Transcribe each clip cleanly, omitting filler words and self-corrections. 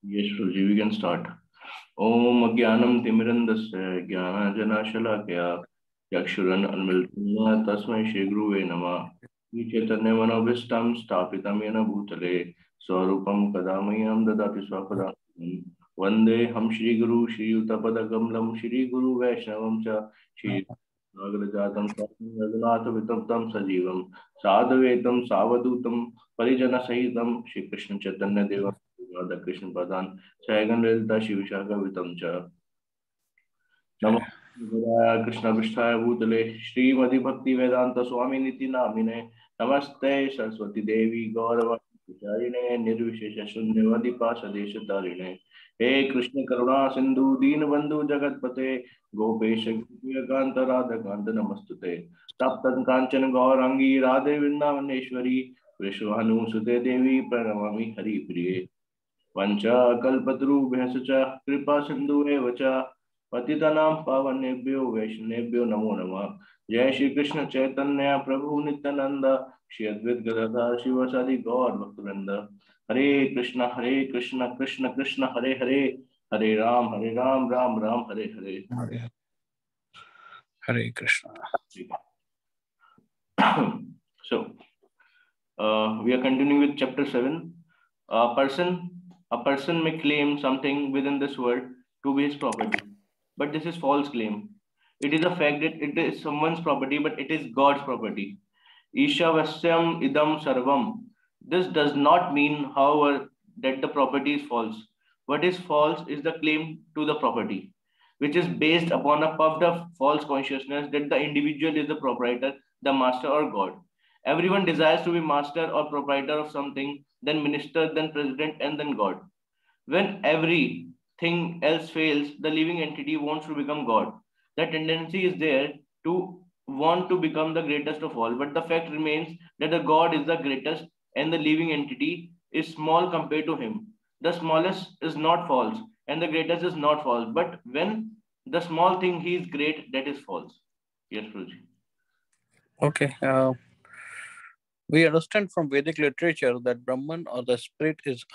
Yes, Ruji, we can start. Om Agyanam Timirandasya Jnananjana Yakshuran Anmiltana Tasmai Shri Guruve Namah Chaitanya Manobhistam Stapitam Yena Bhutale Swarupam Kadamayam Dadati Swapadam Vande Ham Shri Guru Shri Yutapadakamalam Shri Guru Vaishnavam Cha Shri Nagrajatam Raghunath Vitaptam Sajivam Sadhavetam Savadutam Parijana Sahitam Shri Krishna Chaitanya Deva Radha Krishna Padan Saigan Lilita Shivishaka Vitamcha नमो कृष्ण पृष्ठाय भूतले श्रीमदि भक्ति वेदांत स्वामी निति नामिने नमस्ते सरस्वती देवी गौरवाचारिणे निर्विशेष शून्यवादी पाशदेश तारिणे हे कृष्ण करुणा सिंधु दीन बंधु जगतपते गोपेश कांत राधा कांत नमस्तुते तप्त कांचन गौरांगी राधे वृंदावनेश्वरी विश्वानुसुते देवी प्रणमामि हरिप्रिये वंशाकल्पतरुभ्यश्च च कृपा सिन्धुएव च पतितानां पावनेभ्यो वैष्णवेभ्यो नमो नमः। जय श्री कृष्ण चैतन्य प्रभु नित्यानंद श्री अद्वैत गदाधर शिवासादि गौर भक्तवृंद। हरे कृष्ण कृष्ण कृष्ण हरे हरे, हरे Ram Ram Ram Hare Hare. Hare Krishna. So, we are continuing with chapter 7. A person may claim something within this world to be his property, but this is false claim. It is a fact that it is someone's property, but it is God's property. Ishavasyam idam sarvam. This does not mean, however, that the property is false. What is false is the claim to the property, which is based upon a puffed up false consciousness that the individual is the proprietor, the master, or God. Everyone desires to be master or proprietor of something, then minister, then president, and then God. When everything else fails, the living entity wants to become God. The tendency is there to want to become the greatest of all, but the fact remains that the God is the greatest and the living entity is small compared to him. The smallest is not false and the greatest is not false, but when the small thing he is great, that is false. Yes, Ruji. Okay. We understand from Vedic literature that Brahman or the spirit is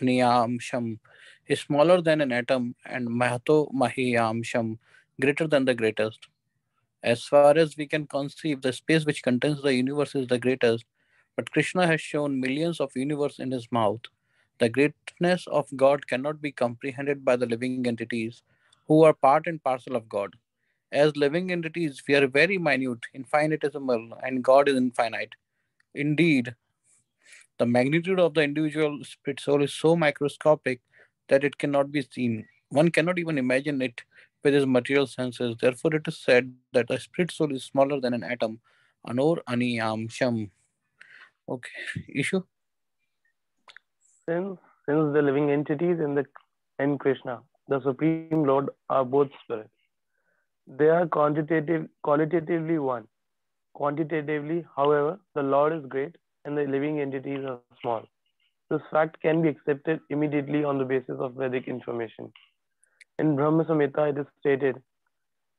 Aniyamsham, is smaller than an atom, and Mahato Mahiyamsham, greater than the greatest. As far as we can conceive, the space which contains the universe is the greatest, but Krishna has shown millions of universe in his mouth. The greatness of God cannot be comprehended by the living entities, who are part and parcel of God. As living entities, we are very minute, infinitesimal, and God is infinite. Indeed, the magnitude of the individual spirit soul is so microscopic that it cannot be seen. One cannot even imagine it with his material senses. Therefore, it is said that a spirit soul is smaller than an atom. Anor Aniyam Sham. Okay. Issue? Since the living entities and Krishna, the Supreme Lord, are both spirits, they are qualitatively one. Quantitatively, however, the Lord is great and the living entities are small. This fact can be accepted immediately on the basis of Vedic information. In Brahma Samhita, it is stated,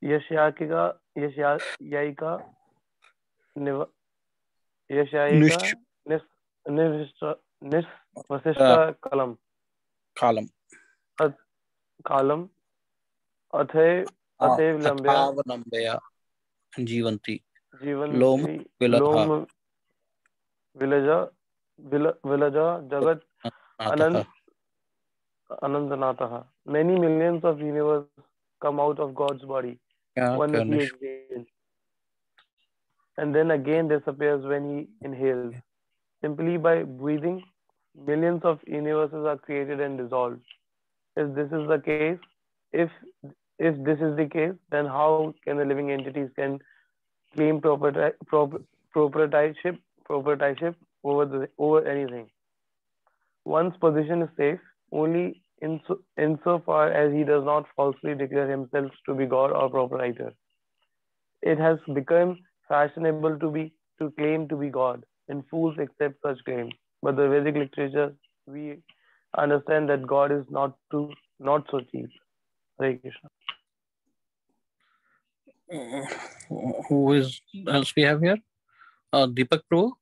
Yashyayika Vasishta Kalam. Athe Athavanambaya Jivanti. Lom Viladha. Vilaja Jagat Anandanataha. Many millions of universe come out of God's body when he exhales, and then again disappears when he inhales. Simply by breathing, millions of universes are created and dissolved. If this is the case, if this is the case, then how can the living entities can claim proprietorship over anything? One's position is safe only insofar as he does not falsely declare himself to be God or proprietor. It has become fashionable to claim to be God, and fools accept such claims. But the Vedic literature, we understand that God is not so cheap. Hare Krishna. Who is else we have here? Deepak Prabhu.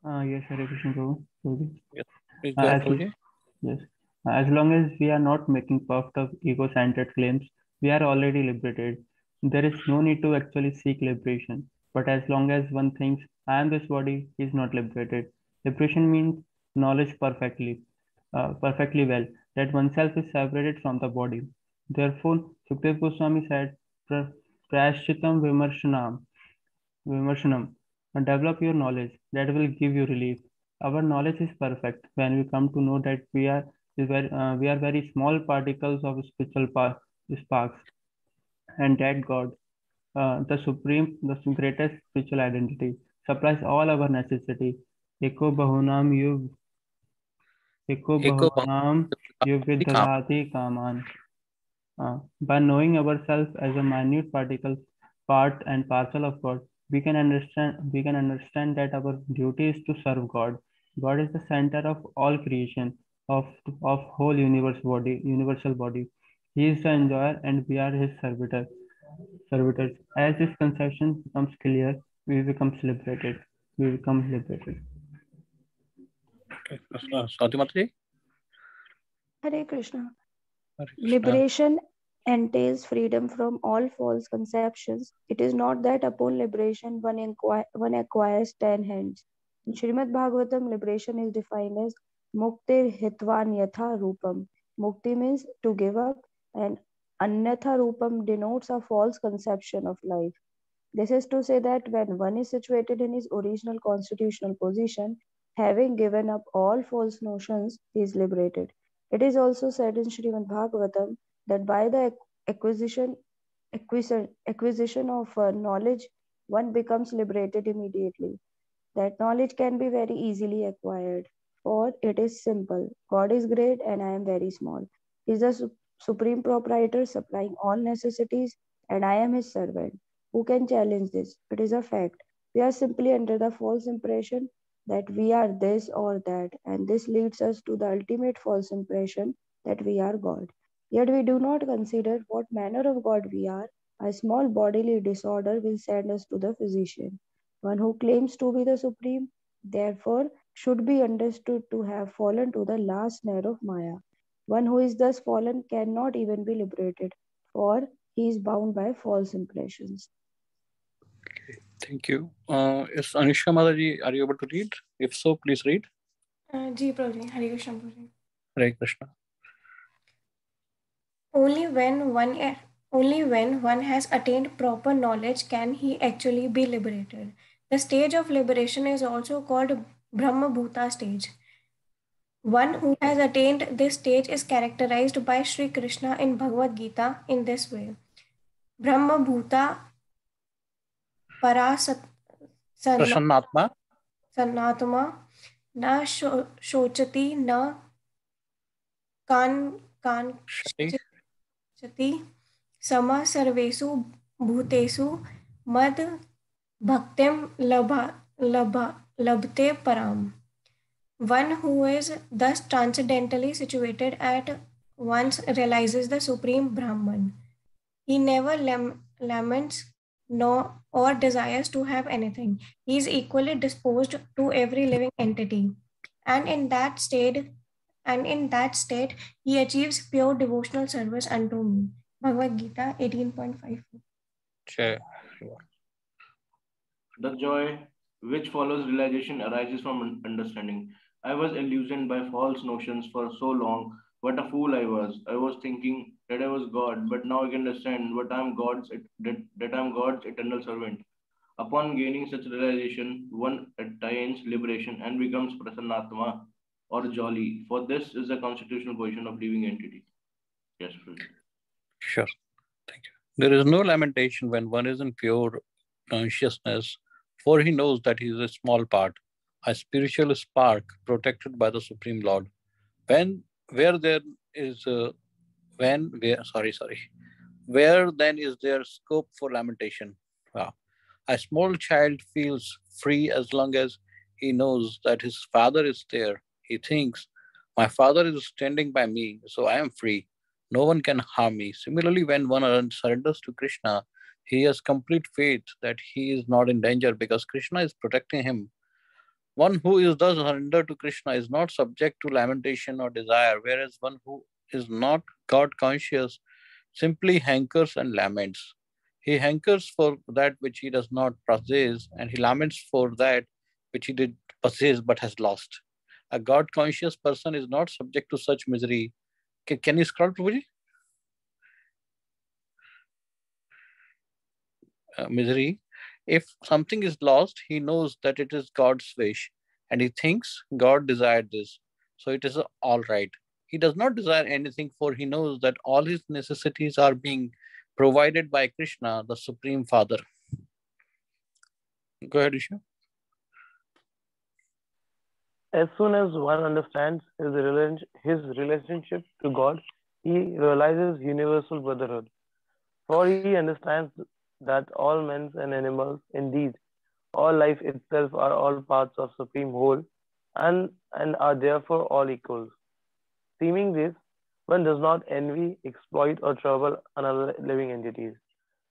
Yes, Hare Krishna Prabhu. Yes. Please go ahead, Prabhuji. Yes. As long as we are not making puffed up ego-centered claims, we are already liberated. There is no need to actually seek liberation. But as long as one thinks, I am this body, he is not liberated. Liberation means knowledge perfectly well, that oneself is separated from the body. Therefore, Sukdev Goswami said, Prashchitam Vimarshanam. Develop your knowledge that will give you relief. Our knowledge is perfect when we come to know that we are very small particles of spiritual sparks, and that God, the greatest spiritual identity, supplies all our necessity. Eko bahunam yuv, eko Eko bahunam yuv Bhakti vidhadati kaman. By knowing ourselves as a minute particle, part and parcel of God, we can understand that our duty is to serve God. God is the center of all creation, of of whole universal body. He is the enjoyer, and we are his servitors. As this conception becomes clear, we become liberated. We become liberated. Swati Mataji. Hare Krishna. Hare Krishna. Liberation entails freedom from all false conceptions. It is not that upon liberation one acquires 10 hands. In Srimad Bhagavatam, liberation is defined as muktir hitvan yatha rupam. Mukti means to give up, and anyatha rupam denotes a false conception of life. This is to say that when one is situated in his original constitutional position, having given up all false notions, he is liberated. It is also said in Srimad Bhagavatam that by the acquisition of knowledge, one becomes liberated immediately. That knowledge can be very easily acquired, for it is simple. God is great and I am very small. He is the supreme proprietor supplying all necessities, and I am his servant. Who can challenge this? It is a fact. We are simply under the false impression that we are this or that, and this leads us to the ultimate false impression that we are God. Yet we do not consider what manner of God we are. A small bodily disorder will send us to the physician. One who claims to be the supreme, therefore, should be understood to have fallen to the last snare of Maya. One who is thus fallen cannot even be liberated, for he is bound by false impressions. Thank you. Is Anushka Mataji, are you able to read? If so, please read. Ji Prabhuji, Hare Krishna Prabhuji. Hare Krishna. Only when one has attained proper knowledge can he actually be liberated. The stage of liberation is also called Brahma Bhuta stage. One who has attained this stage is characterized by Sri Krishna in Bhagavad Gita in this way. Brahma Bhuta Prasannatma Sanatma na shochati na Shati Chati sama sarvesu bhutesu mad bhaktim labhte param. One who is thus transcendentally situated at once realizes the supreme Brahman. He never laments or desires to have anything. He is equally disposed to every living entity. And in that state, he achieves pure devotional service unto me. Bhagavad Gita 18.5. The joy which follows realization arises from understanding. I was illusioned by false notions for so long. What a fool I was! I was thinking that I was God, but now I can understand that I am God's eternal servant. Upon gaining such realization, one attains liberation and becomes prasannatma or jolly. For this is the constitutional position of living entity. Yes, please. Sure. Thank you. There is no lamentation when one is in pure consciousness, for he knows that he is a small part, a spiritual spark protected by the Supreme Lord. Where then is there scope for lamentation? A small child feels free as long as he knows that his father is there. He thinks, my father is standing by me, so I am free. No one can harm me. Similarly, when one surrenders to Krishna, he has complete faith that he is not in danger because Krishna is protecting him. One who is thus surrendered to Krishna is not subject to lamentation or desire, whereas one who is not God conscious simply hankers and laments. He hankers for that which he does not possess, and he laments for that which he did possess but has lost. A God conscious person is not subject to such misery. Can you scroll, Prabhuji? Misery. If something is lost, he knows that it is God's wish, and he thinks God desired this, so it is all right. He does not desire anything, for he knows that all his necessities are being provided by Krishna, the Supreme Father. Go ahead, Isha. As soon as one understands his relationship to God, he realizes universal brotherhood. For he understands that all men and animals, indeed, all life itself, are all parts of Supreme Whole and are therefore all equals. Seeming this, one does not envy, exploit, or trouble another living entities.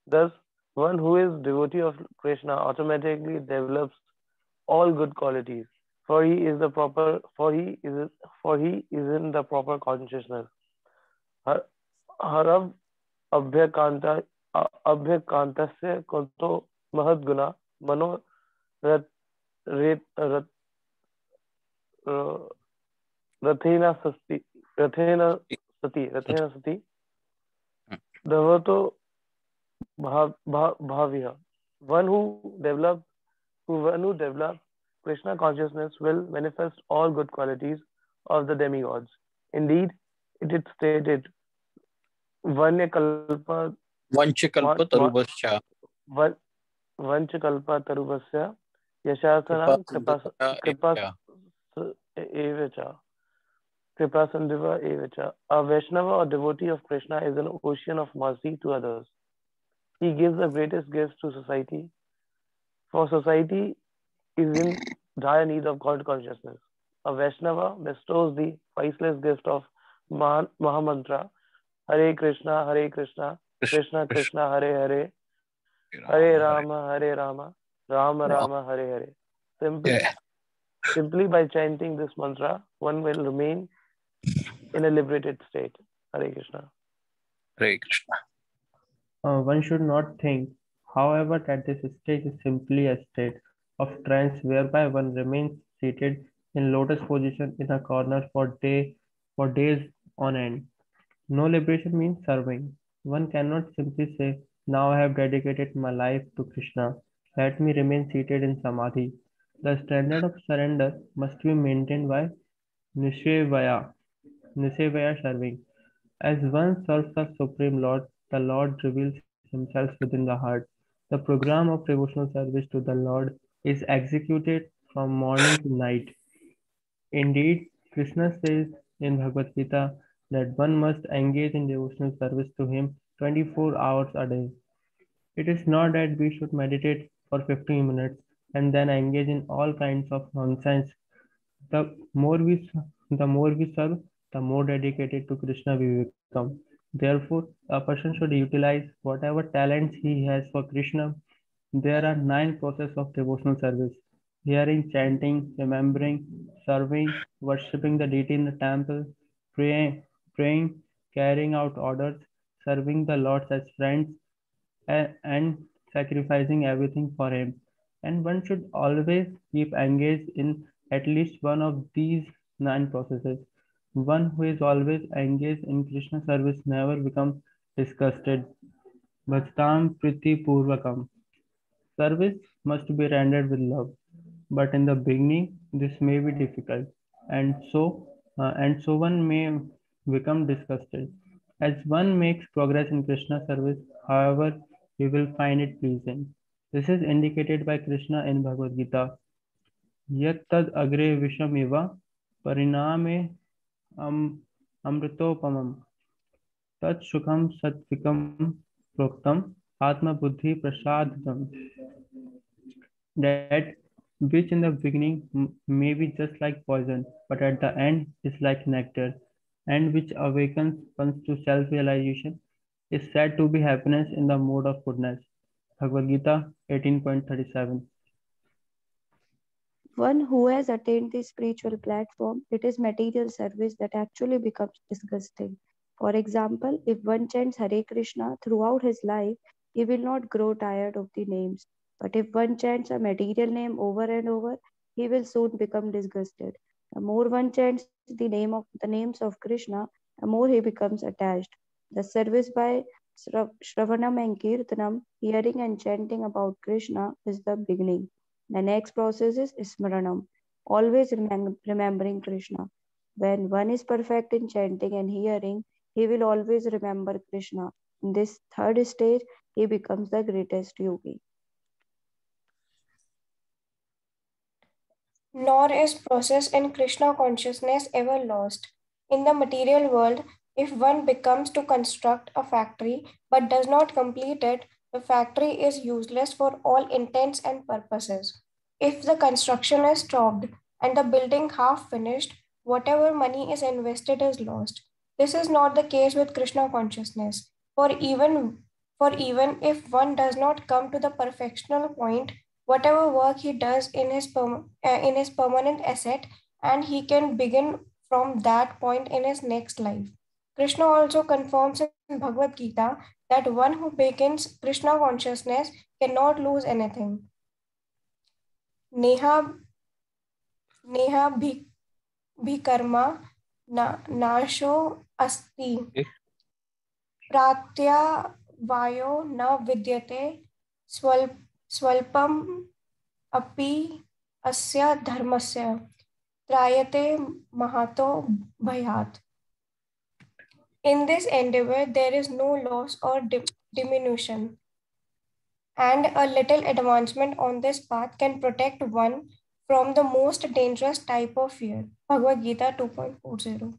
Thus, one who is devotee of Krishna automatically develops all good qualities, for he is the proper for he is in the proper consciousness. Har- Harav abhyakanta abhyakantasya kunto mahadguna mano rat, ret, rat, rathena sati rathena sati dhavato bhaviya. One who develops one who develops Krishna consciousness will manifest all good qualities of the demigods. Indeed, it is stated, Vanyakalpa Vanchakalpa tarubhascha. Vanchakalpa tarubhasya yashasana kripa evacha. Kripa sandhiva evacha. A Vaishnava or devotee of Krishna is an ocean of mercy to others. He gives the greatest gifts to society, for society is in dire need of God consciousness. A Vaishnava bestows the priceless gift of Mahamantra, Hare Krishna, Krishna Krishna, Hare Hare, Hare Rama, Rama Rama, Hare Hare. Simply by chanting this mantra, one will remain in a liberated state. Hare Krishna. Hare Krishna. One should not think, however, that this state is simply a state of trance whereby one remains seated in lotus position in a corner for days on end. No liberation means serving. One cannot simply say, now I have dedicated my life to Krishna. Let me remain seated in samadhi. The standard of surrender must be maintained by Nishevaya serving. As one serves the Supreme Lord, the Lord reveals himself within the heart. The program of devotional service to the Lord is executed from morning to night. Indeed, Krishna says in Bhagavad Gita that one must engage in devotional service to him 24 hours a day. It is not that we should meditate for 15 minutes and then engage in all kinds of nonsense. The more we the more we serve, the more dedicated to Krishna we become. Therefore, a person should utilize whatever talents he has for Krishna. There are 9 processes of devotional service: hearing, chanting, remembering, serving, worshipping the deity in the temple, praying, carrying out orders, serving the Lord as friends, and sacrificing everything for him. And one should always keep engaged in at least one of these 9 processes. One who is always engaged in Krishna service never becomes disgusted. Bhajtam Priti Purvakam. Service must be rendered with love, but in the beginning this may be difficult, and so one may become disgusted. As one makes progress in Krishna service, however, he will find it pleasing. This is indicated by Krishna in Bhagavad Gita. Yat tad agre vishamiva pariname amritopamam tat sukham satvikam proktam atma buddhi prasadam. That which in the beginning may be just like poison, but at the end is like nectar, and which awakens one to self-realization, is said to be happiness in the mode of goodness. Bhagavad Gita 18.37. One who has attained the spiritual platform, it is material service that actually becomes disgusting. For example, if one chants Hare Krishna throughout his life, he will not grow tired of the names. But if one chants a material name over and over, he will soon become disgusted. The more one chants the names of Krishna, the more he becomes attached. The service by Shravanam and Kirtanam, hearing and chanting about Krishna, is the beginning. The next process is Smaranam, always remembering Krishna. When one is perfect in chanting and hearing, he will always remember Krishna. In this third stage, he becomes the greatest yogi. Nor is process in Krishna consciousness ever lost. In the material world, if one becomes to construct a factory but does not complete it, the factory is useless for all intents and purposes. If the construction is stopped and the building half finished, whatever money is invested is lost. This is not the case with Krishna consciousness. For even if one does not come to the perfectional point, whatever work he does in his permanent asset, and he can begin from that point in his next life. Krishna also confirms in Bhagavad Gita that one who begins Krishna consciousness cannot lose anything. Neha neha bhikarma nasho asti प्रात्या वायो न विद्यते स्वल्पम अपि अस्य धर्मस्य त्रायते महातो भयात्. In this endeavor, there is no loss or diminution, and a little advancement on this path can protect one from the most dangerous type of fear. Bhagavad Gita 2.40.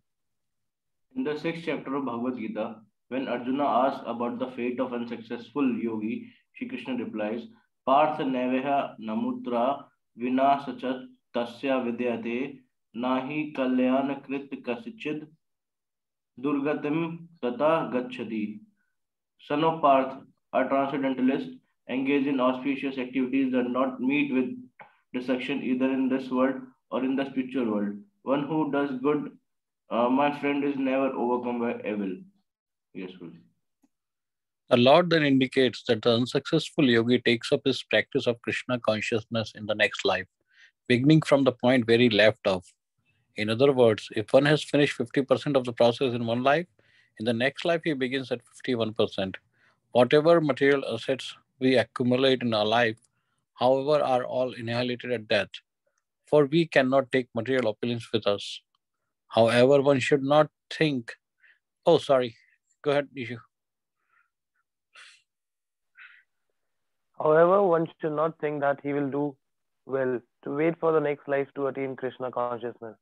In the 6th chapter of Bhagavad Gita, when Arjuna asks about the fate of unsuccessful yogi, Shri Krishna replies, Partha neveha namutra vina sachat tasya vidyate nahi kalyana krit kasichid durgatim tata gachati. Son of Parth, a transcendentalist, engaged in auspicious activities that not meet with destruction either in this world or in the spiritual world. One who does good, my friend, is never overcome by evil. Yes, please. The Lord then indicates that the unsuccessful yogi takes up his practice of Krishna consciousness in the next life, beginning from the point where he left off. In other words, if one has finished 50% of the process in one life, in the next life he begins at 51%. Whatever material assets we accumulate in our life, however, are all annihilated at death, for we cannot take material opulence with us. However, one should not think, oh, sorry, go ahead, Nishu. However, one should not think that he will do well to wait for the next life to attain Krishna consciousness.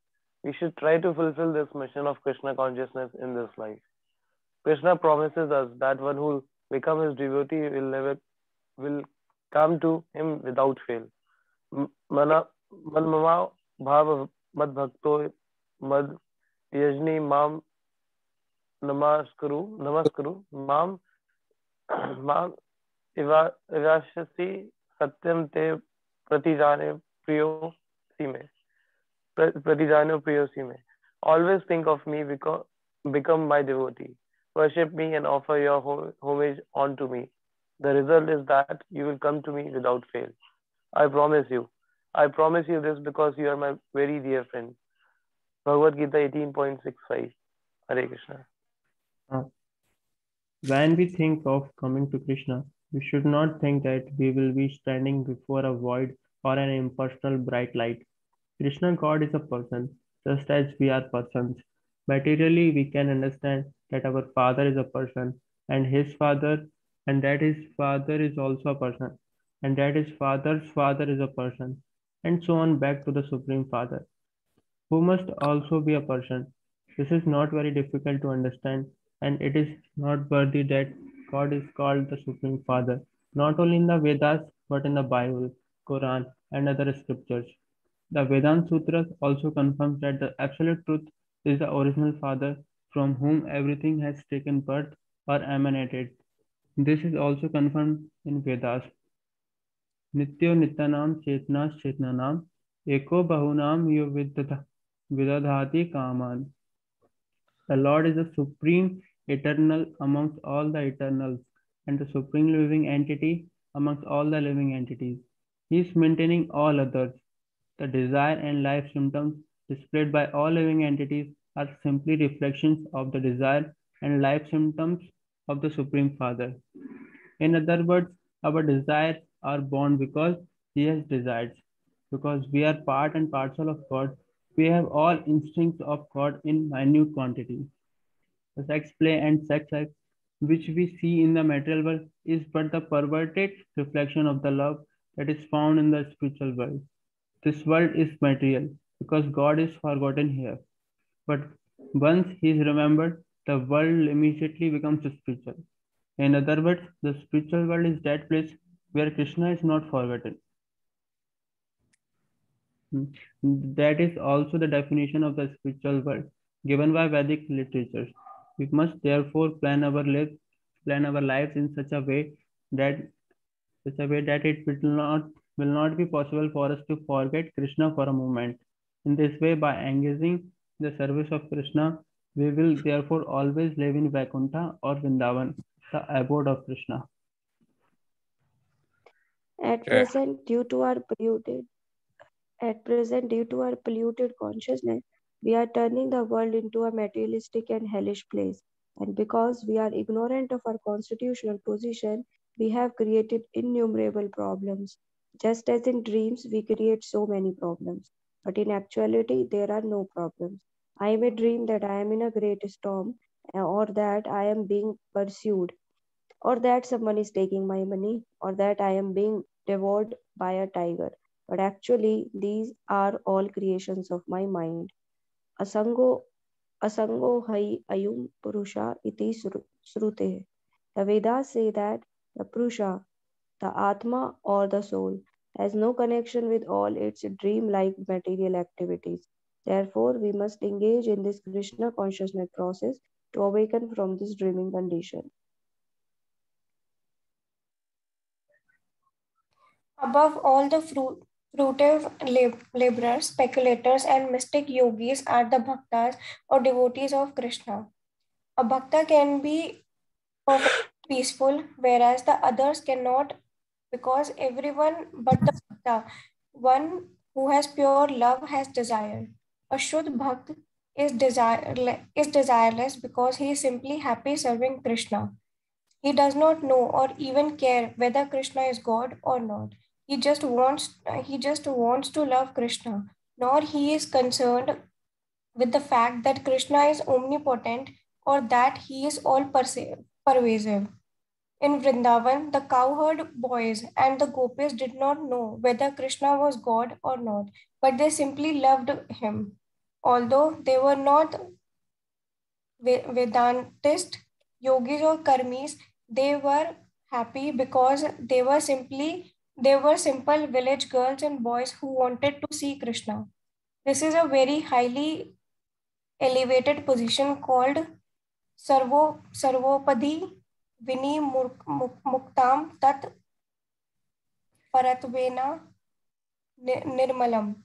We should try to fulfill this mission of Krishna consciousness in this life. Krishna promises us that one who becomes his devotee will come to him without fail. Manmama bhava mad bhakto mad yajni mam namaskaru mam ivashasi satyam te pratijane priyo sime. Always think of me, become my devotee. Worship me and offer your homage unto me. The result is that you will come to me without fail. I promise you. I promise you this because you are my very dear friend. Bhagavad Gita 18.65. Hare Krishna. When we think of coming to Krishna, we should not think that we will be standing before a void or an impersonal bright light. Krishna God is a person, just as we are persons. Materially, we can understand that our Father is a person, and his Father, and that his Father is also a person, and that his Father's Father is a person, and so on back to the Supreme Father, who must also be a person. This is not very difficult to understand, and it is not worthy that God is called the Supreme Father, not only in the Vedas, but in the Bible, Quran, and other scriptures. The Vedanta Sutras also confirms that the Absolute Truth is the original Father from whom everything has taken birth or emanated. This is also confirmed in Vedas. Nityo Nityanam Chetnas Chetnanam Eko bahunam yu vidadhati kaman. The Lord is the supreme eternal amongst all the eternals and the supreme living entity amongst all the living entities. He is maintaining all others. The desire and life symptoms displayed by all living entities are simply reflections of the desire and life symptoms of the Supreme Father. In other words, our desires are born because He has desired. Because we are part and parcel of God, we have all instincts of God in minute quantity. The sex play and sex acts which we see in the material world is but the perverted reflection of the love that is found in the spiritual world. This world is material because God is forgotten here. But once He is remembered, the world immediately becomes spiritual. In other words, the spiritual world is that place where Krishna is not forgotten. That is also the definition of the spiritual world given by Vedic literatures. We must therefore plan our lives in that such a way that it will not be possible for us to forget Krishna for a moment. In this way, by engaging the service of Krishna, we will therefore always live in Vaikuntha or Vrindavan, the abode of Krishna. At present, due to our polluted consciousness, we are turning the world into a materialistic and hellish place. And because we are ignorant of our constitutional position, we have created innumerable problems. Just as in dreams, we create so many problems. But in actuality, there are no problems. I may dream that I am in a great storm, or that I am being pursued, or that someone is taking my money, or that I am being devoured by a tiger. But actually, these are all creations of my mind. Asango, asango hai ayum purusha iti srute. The Vedas say that the purusha, the atma or the soul, has no connection with all its dream-like material activities. Therefore, we must engage in this Krishna consciousness process to awaken from this dreaming condition. Above all, the fruitive laborers, speculators, and mystic yogis are the bhaktas or devotees of Krishna. A bhakta can be perfectly peaceful, whereas the others cannot, because everyone but the bhakta, one who has pure love, has desire. A Shuddh Bhakt is desireless because he is simply happy serving Krishna. He does not know or even care whether Krishna is God or not. He just wants to love Krishna. Nor he is concerned with the fact that Krishna is omnipotent or that he is all pervasive. In Vrindavan, the cowherd boys and the gopis did not know whether Krishna was God or not, but they simply loved him. Although they were not Vedantist, yogis, or karmis, they were happy because they were simple village girls and boys who wanted to see Krishna. This is a very highly elevated position called Sarvopadi Vini Muktam Tat Paratvena Nirmalam,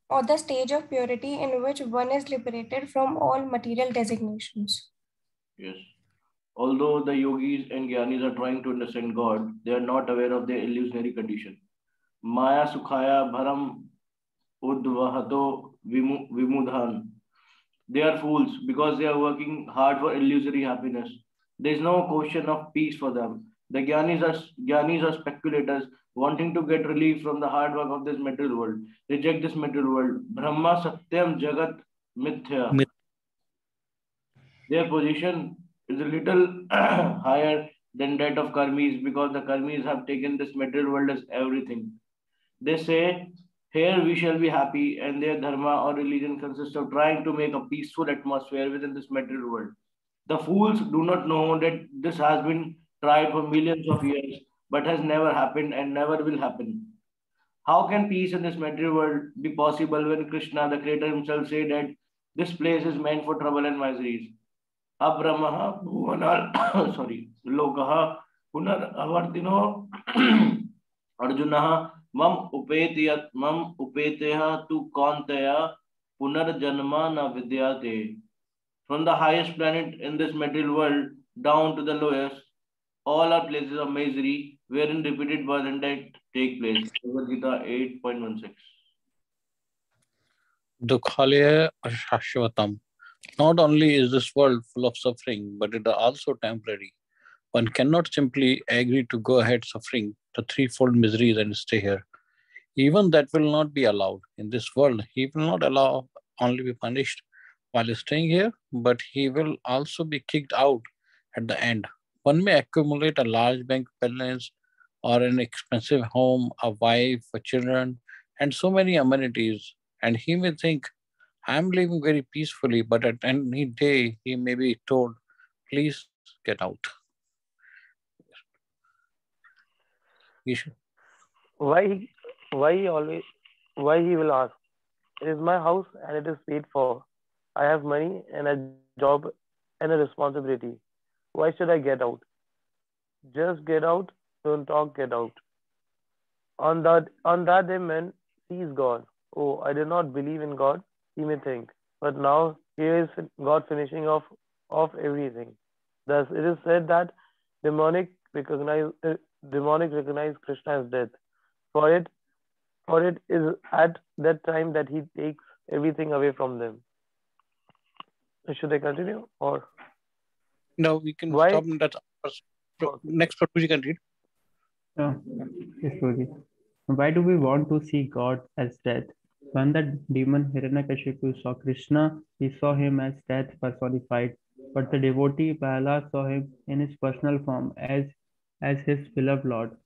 or the stage of purity in which one is liberated from all material designations. Yes. Although the yogis and jnanis are trying to understand God, they are not aware of their illusionary condition. Maya Sukhaya Bharam Udvahato Vimudhan. They are fools because they are working hard for illusory happiness. There is no question of peace for them. The jnanis are speculators wanting to get relief from the hard work of this material world. Reject this material world. Brahma Satyam Jagat Mithya. Their position is a little higher than that of karmis because the karmis have taken this material world as everything. They say, here we shall be happy, and their dharma or religion consists of trying to make a peaceful atmosphere within this material world. The fools do not know that this has been tried for millions of years, but has never happened and never will happen. How can peace in this material world be possible when Krishna, the Creator himself, said that this place is meant for trouble and miseries? Abramaha Bhuvanal sorry Lokaha Punar Avartino Arjunaha मम उपेत्यः तु कौन्तेय पुनर्जन्म न विद्यते. From the highest planet in this material world down to the lowest, all are places of misery wherein repeated birth and death take place. Bhagavad Gita 8.16. Dukhalaya Ashashvatam. Not only is this world full of suffering, but it is also temporary. One cannot simply agree to go ahead suffering the threefold miseries and stay here. Even that will not be allowed. In this world, he will not allow only be punished while staying here, but he will also be kicked out at the end. One may accumulate a large bank balance or an expensive home, a wife, a children, and so many amenities, and he may think, I'm living very peacefully, but at any day he may be told, please get out. He should. Why he will ask? It is my house and it is paid for. I have money and a job and a responsibility. Why should I get out? Just get out, don't talk, get out. On that day man sees God. Oh, I did not believe in God, he may think. But now here is God finishing off everything. Thus it is said that demonic recognize Krishna as death. For it is at that time that he takes everything away from them. Should I continue or No, we can why? stop that. Next part, you can read. Yes, Guruji. Why do we want to see God as death? When the demon Hiranyakashipu saw Krishna, he saw him as death personified, but the devotee Prahlad saw him in his personal form as his beloved Lord.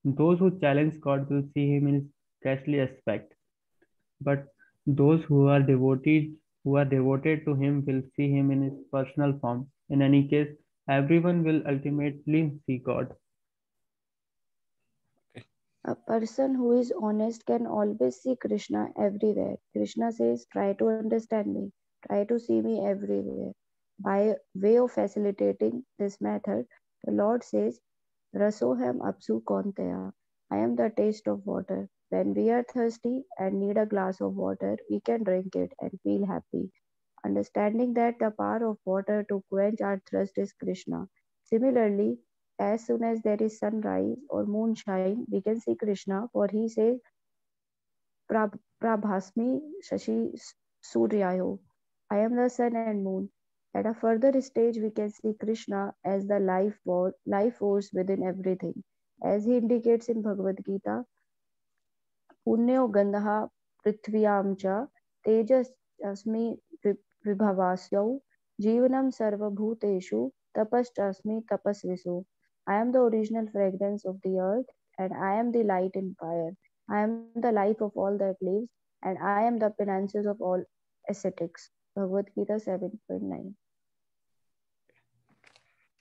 Those who challenge God will see him in his ghastly aspect, but those who are devoted to him will see him in his personal form. In any case, everyone will ultimately see God. A person who is honest can always see Krishna everywhere. Krishna says, try to understand me, try to see me everywhere. By way of facilitating this method, the Lord says, Rasoham apsu konteya. I am the taste of water. When we are thirsty and need a glass of water, we can drink it and feel happy. Understanding that the power of water to quench our thirst is Krishna. Similarly, as soon as there is sunrise or moonshine, we can see Krishna, for he says, Prabhasmi Shashi Suryayo. I am the sun and moon. At a further stage, we can see Krishna as the life force within everything. As he indicates in Bhagavad Gita, Punyo Gandha Prithvyam cha Tejas Asmi Vibhavasyau Jivanam Sarva Bhuteshu Tapaschasmi Tapasvisu. I am the original fragrance of the earth and I am the light in fire. I am the life of all that lives and I am the penances of all ascetics. Bhagavad Gita 7.9.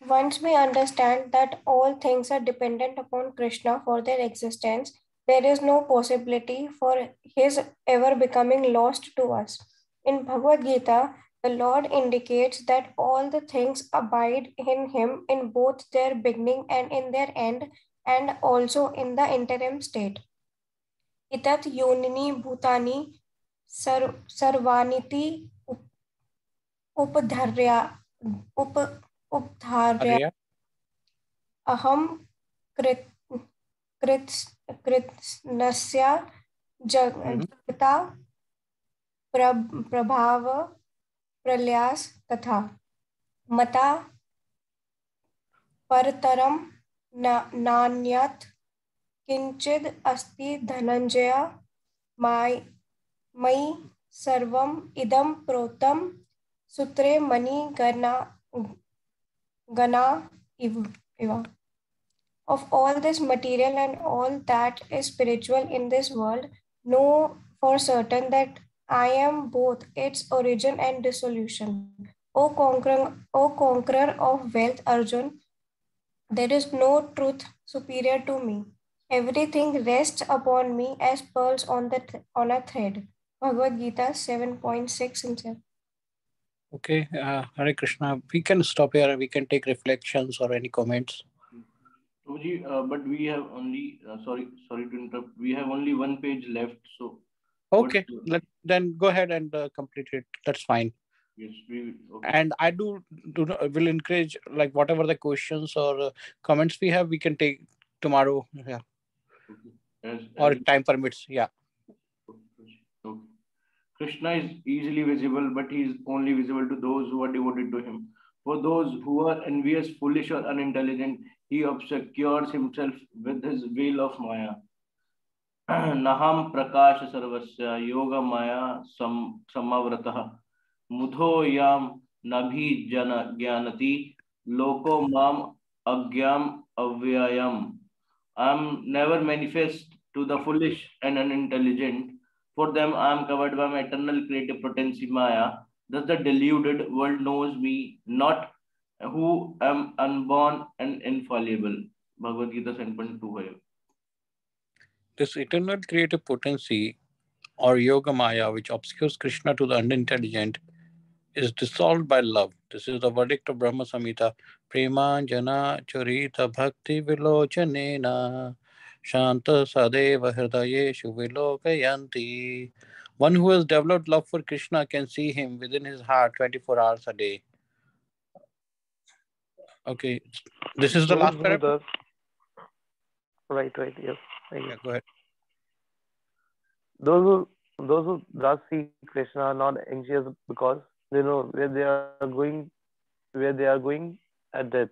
Once we understand that all things are dependent upon Krishna for their existence, there is no possibility for his ever becoming lost to us. In Bhagavad Gita, the Lord indicates that all the things abide in him in both their beginning and in their end, and also in the interim state. Itat yonini bhutani sarvaniti updharya Arya? aham कृत्स्नस्य जगता प्रभाव प्रलयास तथा मता परतरम नान्यत् किंचिद अस्ति धनंजय मयि सर्वम इदं प्रोतम सूत्रे मणि गना इव. Of all this material and all that is spiritual in this world, know for certain that I am both its origin and dissolution. O conqueror of wealth, Arjun, there is no truth superior to me. Everything rests upon me as pearls on a thread. Bhagavad Gita 7.6 and 7. Okay, Hare Krishna. We can stop here. We can take reflections or any comments. But we have only sorry to interrupt. We have only one page left. So what's Okay, then go ahead and complete it. That's fine. yes, we okay. And I will encourage, like, whatever the questions or comments we have, we can take tomorrow. Yeah, Okay. As or time permits. Yeah. okay. Krishna is easily visible, but he is only visible to those who are devoted to him. For those who are envious, foolish, or unintelligent, he obscures himself with his veil of Maya. नहम प्रकाश सर्वस्य योग माया समावृतः मुधो याम नभि जन ज्ञानति लोको माम अज्ञाम अव्ययम. I am never manifest to the foolish and unintelligent. For them, I am covered by my eternal creative potency, Maya. Thus, the deluded world knows me not, who am unborn and infallible. Bhagavad Gita 7.25. This eternal creative potency, or yoga maya, which obscures Krishna to the unintelligent, is dissolved by love. This is the verdict of Brahma Samhita. Premanjana Charita Bhakti Vilochanena Shanta Sadeva Hridayeshu Vilokayanti. One who has developed love for Krishna can see him within his heart 24 hours a day. Okay, this is the last paragraph. Right, yes. Yeah, go ahead. Those who thus see Krishna are not anxious because they know where they are going at death.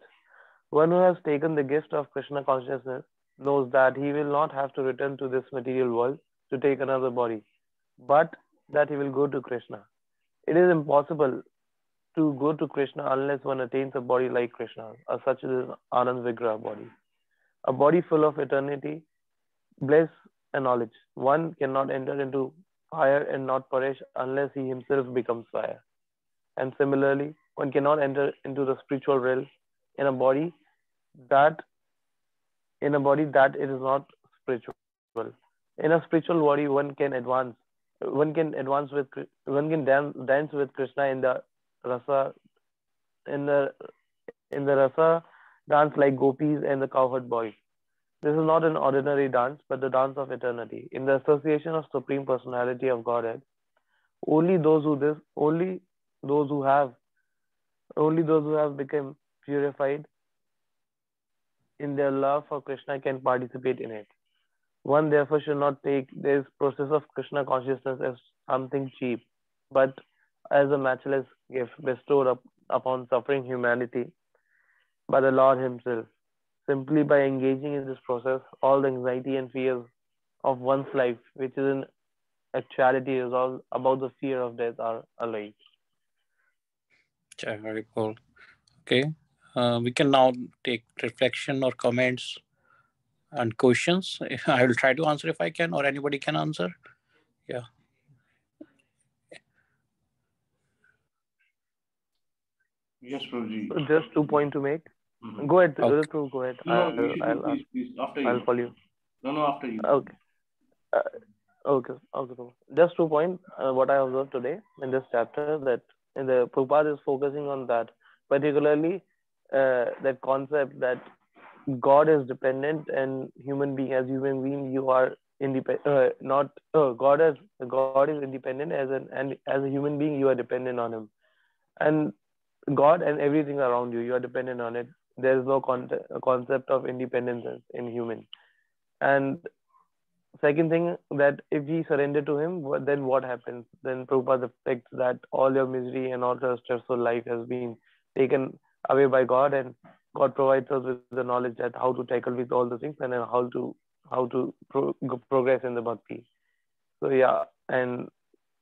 One who has taken the gift of Krishna consciousness knows that he will not have to return to this material world to take another body, but that he will go to Krishna. It is impossible to go to Krishna unless one attains a body like Krishna, such as Anand Vigraha body. A body full of eternity, bliss, and knowledge. One cannot enter into fire and not perish unless he himself becomes fire. And similarly, one cannot enter into the spiritual realm in a body that it is not spiritual. In a spiritual body, one can dance with Krishna rasa in the in the rasa dance like gopis and the cowherd boys. This is not an ordinary dance, but the dance of eternity. In the association of Supreme Personality of Godhead, only those who have become purified in their love for Krishna can participate in it. One therefore should not take this process of Krishna consciousness as something cheap, but as a matchless gift bestowed upon suffering humanity by the Lord Himself. Simply by engaging in this process, all the anxiety and fears of one's life, which is in actuality is all about the fear of death, are allayed. Very cool. Okay. We can now take reflection or comments and questions. I will try to answer if I can, or anybody can answer. Yeah. Yes, Prabhuji. So just 2 points to make. Go ahead, Okay. Go ahead. No, please. After you. I'll follow you. No, after you. Okay. Okay. Just 2 points. What I observed today in this chapter, that in the Prabhupada is focusing on that, particularly that concept that God is dependent and human being, you are independent. God is independent and as a human being, you are dependent on Him, and God and everything around you, you are dependent on it. There is no concept of independence in human. And second thing, that if we surrender to Him, then what happens? Then Prabhupada reflects that all your misery and all your stressful life has been taken away by God, and God provides us with the knowledge that how to tackle with all the things and then how to progress in the bhakti. So yeah, and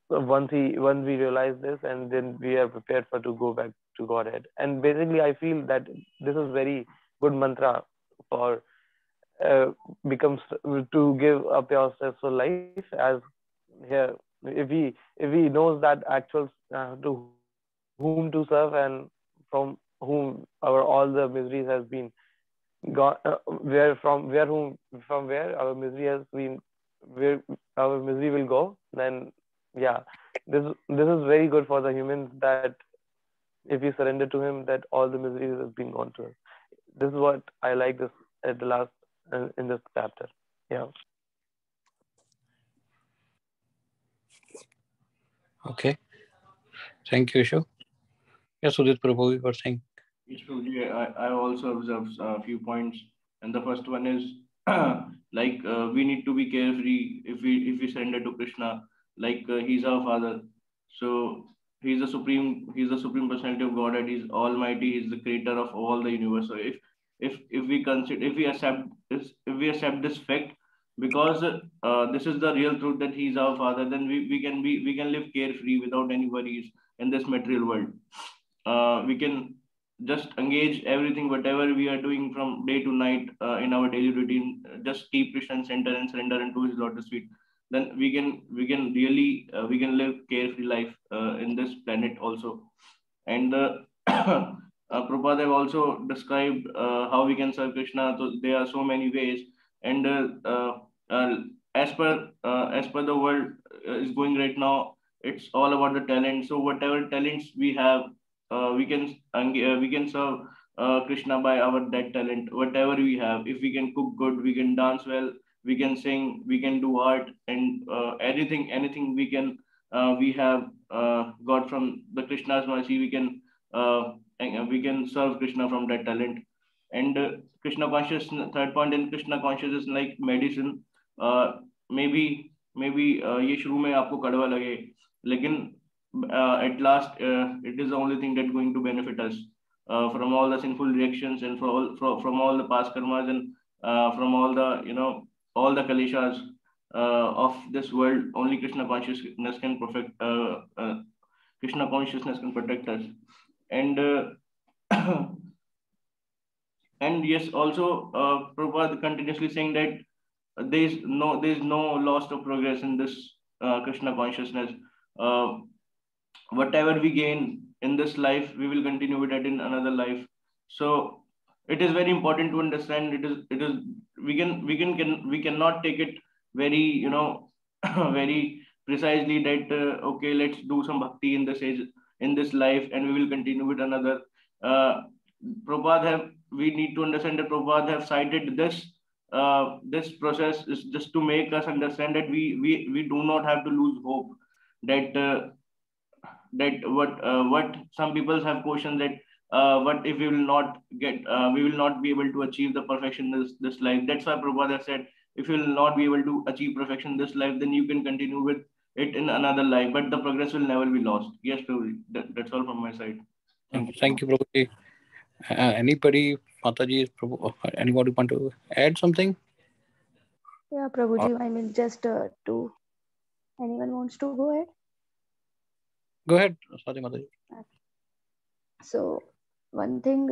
once we realize this, and then we are prepared to go back to Godhead. And basically, I feel that this is very good mantra for becomes to give up your stressful life. As here, if we knows that actual to whom to serve and from whom our all the miseries has been gone, where our misery has been, where our misery will go, then yeah, this is very good for the humans, that if we surrender to Him, that all the miseries has been gone to us. This is what I like this at the last in this chapter. Yeah. Okay. Thank you, Ishu. Yes, Udit Prabhu, you were saying. Yes, Prabhuji, I also observed a few points, and the first one is like we need to be carefree if we surrender to Krishna, like he's our father. So he's the supreme personality of Godhead. He's Almighty. He's the creator of all the universe. So if we consider if we accept this fact, because this is the real truth that he's our father, then we can live carefree without any worries in this material world. We can just engage everything whatever we are doing from day to night in our daily routine, just keep Krishna center and surrender into his lotus feet. Then we can really we can live carefree life in this planet also. And Prabhupada have also described how we can serve Krishna. So there are so many ways, and uh, as per the world is going right now, it's all about the talent. So whatever talents we have, we can serve Krishna by our that talent. Whatever we have, if we can cook good, we can dance well, we can sing, we can do art, and anything we have got from the Krishna's mercy. We can serve Krishna from that talent. And Krishna consciousness. Third point in Krishna consciousness is like medicine. May be ये शुरू में आपको कड़वा लगे, लेकिन at last it is the only thing that going to benefit us from all the sinful reactions and from all the past karmas and from all the all the kaleshas of this world. Only Krishna consciousness can perfect Krishna consciousness can protect us. And and yes, also Prabhupada continuously saying that there is no loss of progress in this Krishna consciousness. Uh, Whatever we gain in this life, we will continue with that in another life. So it is very important to understand. It is we cannot take it very very precisely that okay, let's do some bhakti in this age, in this life, and we will continue with another. Uh, Prabhupada have We need to understand that Prabhupada have cited this process is just to make us understand that we do not have to lose hope. That what some people have questioned, that what if we will not be able to achieve the perfection this life. That's why Prabhupada said, if you will not be able to achieve perfection this life, then you can continue with it in another life, but the progress will never be lost. Yes, Prabhuji, that's all from my side. Thank you. Thank you, Prabhuji. Anybody, Mataji, Prabhu, anybody want to add something? Yeah, Prabhuji, I mean, just to anyone wants to go ahead? Go ahead, Swati Mataji. So one thing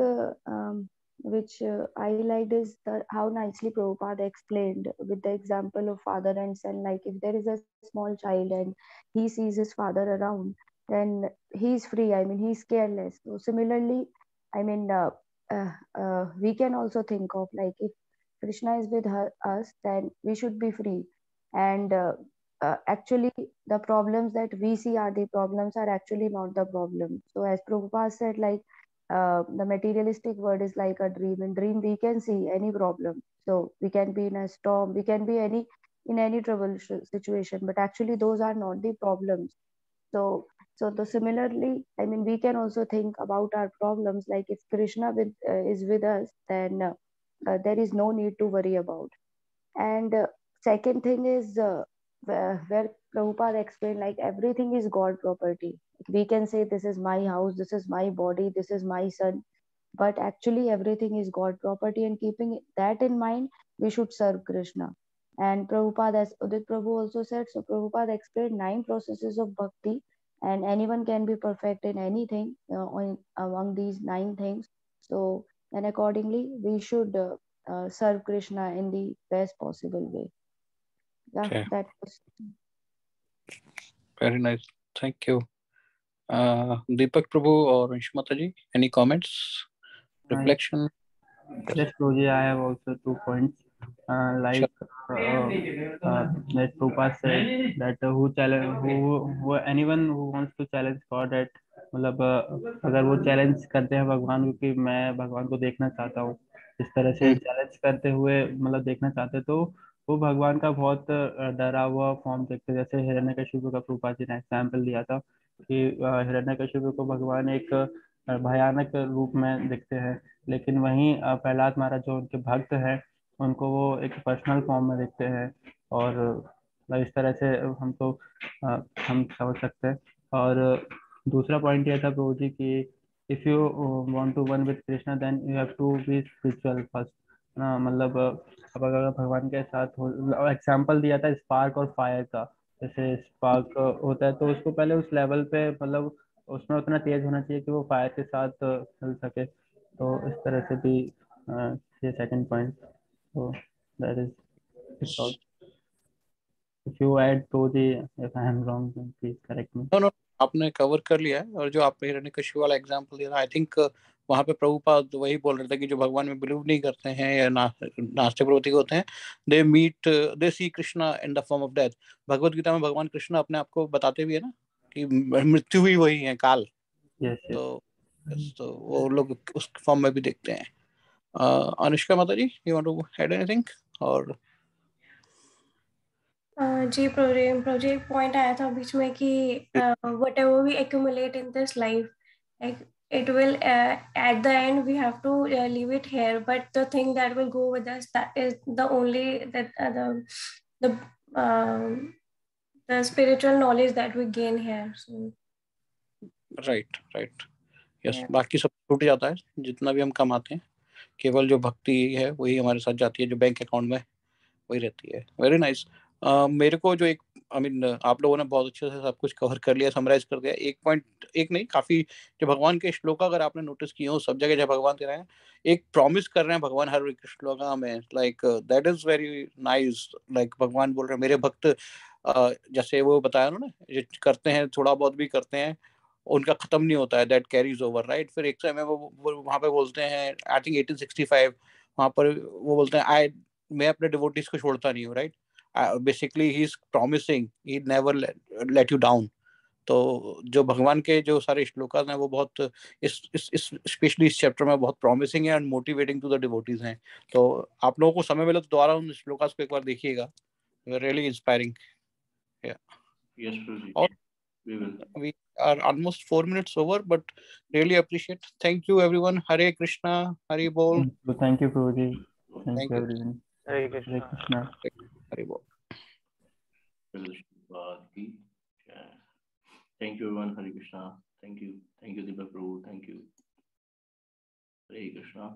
which I liked is how nicely Prabhupada explained with the example of father and son. Like if there is a small child and he sees his father around, then he's free. I mean, he's careless. So similarly, I mean, we can also think of like if Krishna is with us, then we should be free. And actually, the problems that we see are the problems are actually not the problem. So as Prabhupada said, like the materialistic world is like a dream. In dream, we can see any problem. So we can be in a storm, we can be in any trouble situation, but actually those are not the problems. So similarly, I mean, we can also think about our problems. Like if Krishna is with us, then there is no need to worry about. And second thing is where Prabhupada explained, like everything is God property. We can say this is my house, this is my body, this is my son, but actually everything is God property. And keeping that in mind, we should serve Krishna. And Prabhupada, as Udit Prabhu also said, so Prabhupada explained 9 processes of bhakti, and anyone can be perfect in anything among these 9 things. So, and accordingly, we should serve Krishna in the best possible way. Yeah, Okay. that was Very nice. Thank you. Deepak Prabhu or Ansh Mataji, any comments, reflection? Yes, Prabhuji, I have also 2 points. Like that Prabhupada said that who anyone who wants to challenge God, that मतलब अगर वो challenge करते हैं भगवान को कि मैं भगवान को देखना चाहता हूँ, इस तरह से चैलेंज करते हुए मतलब देखना चाहते, तो वो भगवान का बहुत डरा हुआ फॉर्म देखते, जैसे हिरण्यकशिपु का प्रभुपाद जी ने एग्जाम्पल दिया था कि हिरण्यकशिपु को भगवान एक भयानक रूप में दिखते हैं, लेकिन वहीं प्रहलाद महाराज जो उनके भक्त हैं उनको वो एक पर्सनल फॉर्म में दिखते हैं। और इस तरह से हम तो हम समझ सकते हैं। और दूसरा पॉइंट ये था प्रभु जी की, if you want to one with Krishna then you have to be spiritual first ना, मतलब अब अगर भगवान के साथ हो, एग्जाम्पल दिया था स्पार्क और फायर का। जैसे स्पार्क होता है तो उसको पहले उस लेवल पे मतलब उसमें उतना तेज होना चाहिए कि वो फायर के साथ चल सके। तो इस तरह से भी ये सेकंड पॉइंट, तो that is if you add to the, if I am wrong please correct me. No no, आपने कवर कर लिया है। और जो आपने हिरण्यकशिपु वाला एग्जांपल दिया, आई थिंक वहां पे प्रभुपाद वही बोल रहे थे कि जो भगवान में बिलीव नहीं करते हैं या नास्तिक प्रवृत्ति के होते हैं, they see Krishna in the form of death. Bhagavad Gita में भगवान कृष्ण अपने आप को बताते भी है ना कि मृत्यु ही वही है, काल। Yes yes. तो तो वो लोग उस फॉर्म में भी देखते हैं। अनुष्का माता ji, you want to add anything? और जी, प्रोजेक्ट पॉइंट आया था बीच में कि whatever we accumulate in this life, it will at the end we have to leave it here, but the thing that will go with us, that is the only that the um, the spiritual knowledge that we gain here. So right right, yes. yeah. बाकी सब छूट जाता है, जितना भी हम कमाते हैं केवल जो भक्ति है वही हमारे साथ जाती है, जो बैंक अकाउंट में वही रहती है। Very nice. मेरे को जो एक आई मीन आप लोगों ने बहुत अच्छे से सब कुछ कवर कर लिया, समराइज कर दिया। एक पॉइंट, एक नहीं काफी, जो भगवान के श्लोक अगर आपने नोटिस किए हो सब जगह जब भगवान दे रहे हैं एक प्रॉमिस कर रहे हैं भगवान हर एक श्लोक में, like that is very nice. Like भगवान बोल रहे हैं मेरे भक्त जैसे वो बताया उन्होंने, जो करते हैं थोड़ा बहुत भी करते हैं उनका खत्म नहीं होता है, दैट कैरीज ओवर, राइट। फिर एक समय वो वहां पे बोलते हैं, आई थिंक 1865 वहां पर वो बोलते हैं, आई मैं अपने डिवोटीज को छोड़ता नहीं हूँ, right. Basically he is promising he never let you down. तो जो भगवान के जो सारे श्लोकास हैं वो बहुत इस स्पेशली इस चैप्टर में बहुत प्रॉमिसिंग है and motivating to the devotees हैं। तो आप लोगों को समय मिले तो दोबारा उन श्लोकास को एक बार देखिएगा, रियली इंस्पायरिंग। Yes, Prabhuji. और We will. we are almost 4 minutes over, but really appreciate. Thank you everyone. Hare Krishna, Hari Bol. Thank you प्रभु जी, thank Thank you you. Everyone. Hare Hare Krishna. Krishna. Hari Bol. Thank you, everyone. Hare Krishna. Thank you. Thank you, Deepak Prabhu. Thank you. Hare Krishna.